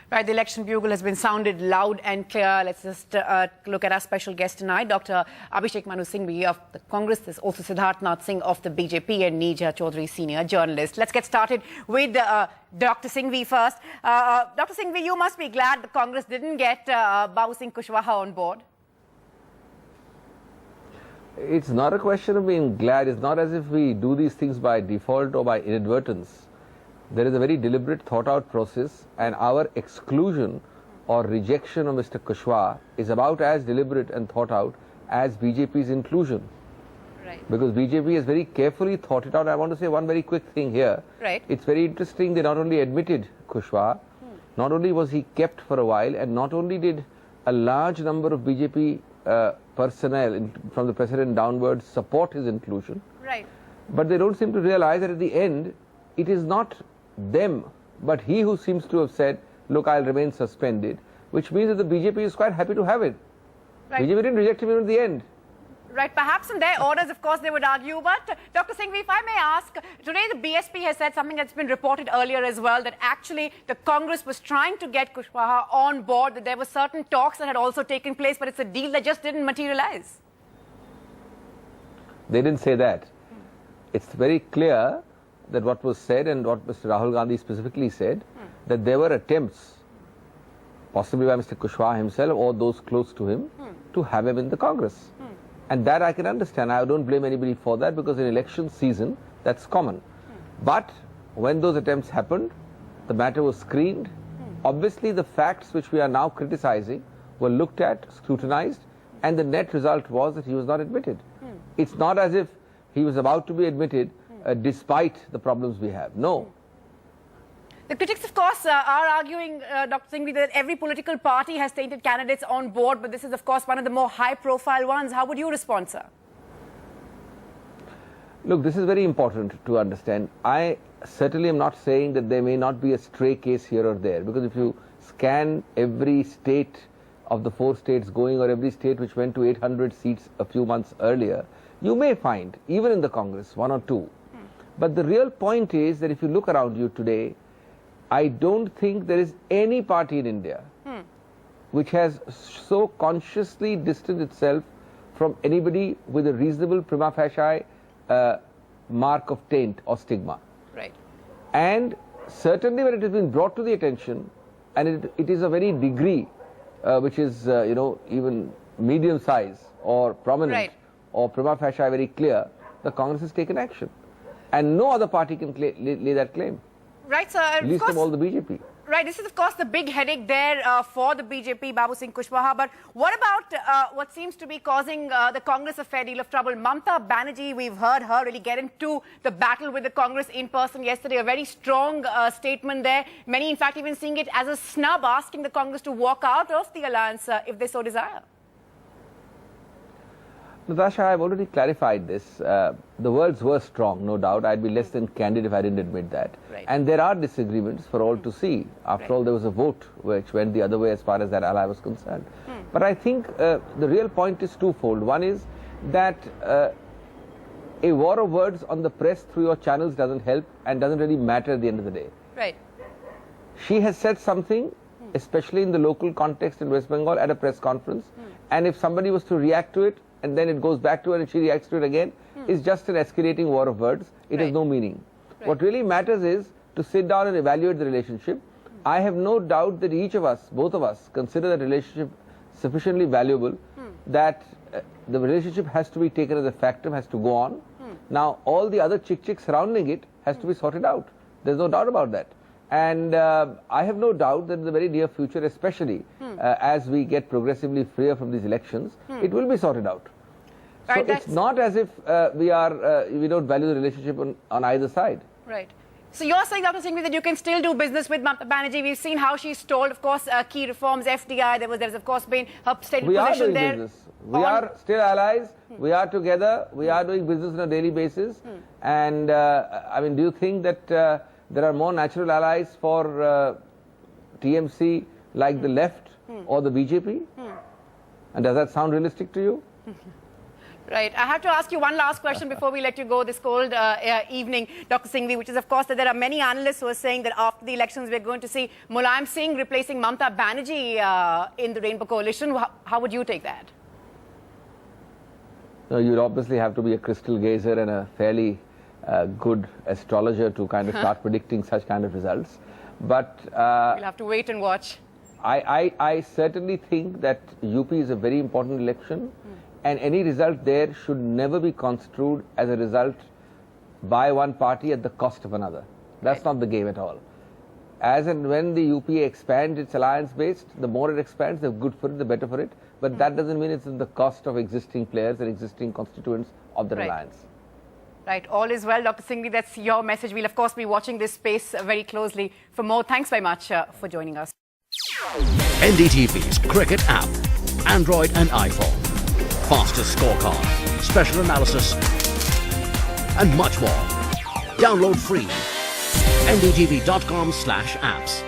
Right, the election bugle has been sounded loud and clear. Let's just look at our special guest tonight, Dr. Abhishek Manu Singhvi of the Congress. There's also Siddharth Nath Singh of the BJP and Neeja Chaudhary, senior journalist. Let's get started with Dr. Singhvi first. Dr. Singhvi, you must be glad the Congress didn't get Babu Singh Kushwaha on board. It's not a question of being glad. It's not as if we do these things by default or by inadvertence. There is a very deliberate, thought-out process, and our exclusion or rejection of Mr. Kushwaha is about as deliberate and thought-out as BJP's inclusion. Right. Because BJP has very carefully thought it out. I want to say one very quick thing here. Right. It's very interesting. They not only admitted Kushwaha, not only was he kept for a while, and not only did a large number of BJP personnel from the president downwards support his inclusion, right, but they don't seem to realize that at the end, it is not them, but he who seems to have said, look, I'll remain suspended, which means that the BJP is quite happy to have it. Right. BJP didn't reject him even at the end. Right, perhaps in their orders, of course, they would argue. But Dr. Singhvi, if I may ask, today the BSP has said something that's been reported earlier as well, that actually the Congress was trying to get Kushwaha on board, that there were certain talks that had also taken place, but it's a deal that just didn't materialize. They didn't say that. It's very clear that what was said and what Mr. Rahul Gandhi specifically said, that there were attempts, possibly by Mr. Kushwaha himself or those close to him, to have him in the Congress. And that I can understand. I don't blame anybody for that, because in election season, that's common. But when those attempts happened, the matter was screened. Obviously, the facts which we are now criticizing were looked at, scrutinized, and the net result was that he was not admitted. It's not as if he was about to be admitted despite the problems we have. No. The critics, of course, are arguing, Dr. Singhvi, that every political party has tainted candidates on board, but this is, of course, one of the more high-profile ones. How would you respond, sir? Look, this is very important to understand. I certainly am not saying that there may not be a stray case here or there, because if you scan every state of the 4 states going, or every state which went to 800 seats a few months earlier, you may find, even in the Congress, 1 or 2. But the real point is that if you look around you today, I don't think there is any party in India which has so consciously distanced itself from anybody with a reasonable prima facie mark of taint or stigma. Right. And certainly when it has been brought to the attention, and it is a very degree which is, even medium size or prominent, right, or prima facie very clear, the Congress has taken action. And no other party can lay that claim. Right, sir. Least of all the BJP. Right, this is, of course, the big headache there for the BJP, Babu Singh Kushwaha. But what about what seems to be causing the Congress a fair deal of trouble? Mamata Banerjee, we've heard her really get into the battle with the Congress in person yesterday. A very strong statement there. Many, in fact, even seeing it as a snub, asking the Congress to walk out of the alliance if they so desire. Natasha, I've already clarified this. The words were strong, no doubt. I'd be less than candid if I didn't admit that. Right. And there are disagreements for all to see. After all, there was a vote which went the other way as far as that ally was concerned. But I think the real point is twofold. One is that a war of words on the press through your channels doesn't help and doesn't really matter at the end of the day. Right. She has said something, especially in the local context in West Bengal, at a press conference. And if somebody was to react to it, and then it goes back to her and she reacts to it again, it's just an escalating war of words. It has no meaning. Right. What really matters is to sit down and evaluate the relationship. I have no doubt that each of us, both of us, consider that relationship sufficiently valuable that the relationship has to be taken as a factum, has to go on. Now, all the other chick surrounding it has to be sorted out. There's no doubt about that. And I have no doubt that in the very near future, especially as we get progressively freer from these elections, it will be sorted out. Right, so it's not as if we don't value the relationship on either side. Right. So you're saying, Dr. Singhvi, that you can still do business with Mamata Banerjee. We've seen how she's stalled, of course, key reforms, FDI. There's of course been her steady position there. We are doing business. We are still allies. We are together. We are doing business on a daily basis. And do you think that there are more natural allies for TMC like the left or the BJP? And does that sound realistic to you? Right. I have to ask you one last question before we let you go this cold evening, Dr. Singhvi, which is, of course, that there are many analysts who are saying that after the elections, we're going to see Mulayam Singh replacing Mamta Banerjee in the Rainbow Coalition. How would you take that? No, you'd obviously have to be a crystal gazer and a fairly good astrologer to kind of start predicting such kind of results. But we'll have to wait and watch. I certainly think that UP is a very important election, and any result there should never be construed as a result by one party at the cost of another. That's not the game at all. As and when the UP expands its alliance base, the more it expands, the good for it, the better for it. But that doesn't mean it's at the cost of existing players and existing constituents of the alliance. Right. All is well, Dr. Singhvi. That's your message. We'll, of course, be watching this space very closely. For more, thanks very much for joining us. NDTV's cricket app, Android and iPhone. Fastest scorecard, special analysis, and much more. Download free. ndtv.com/apps.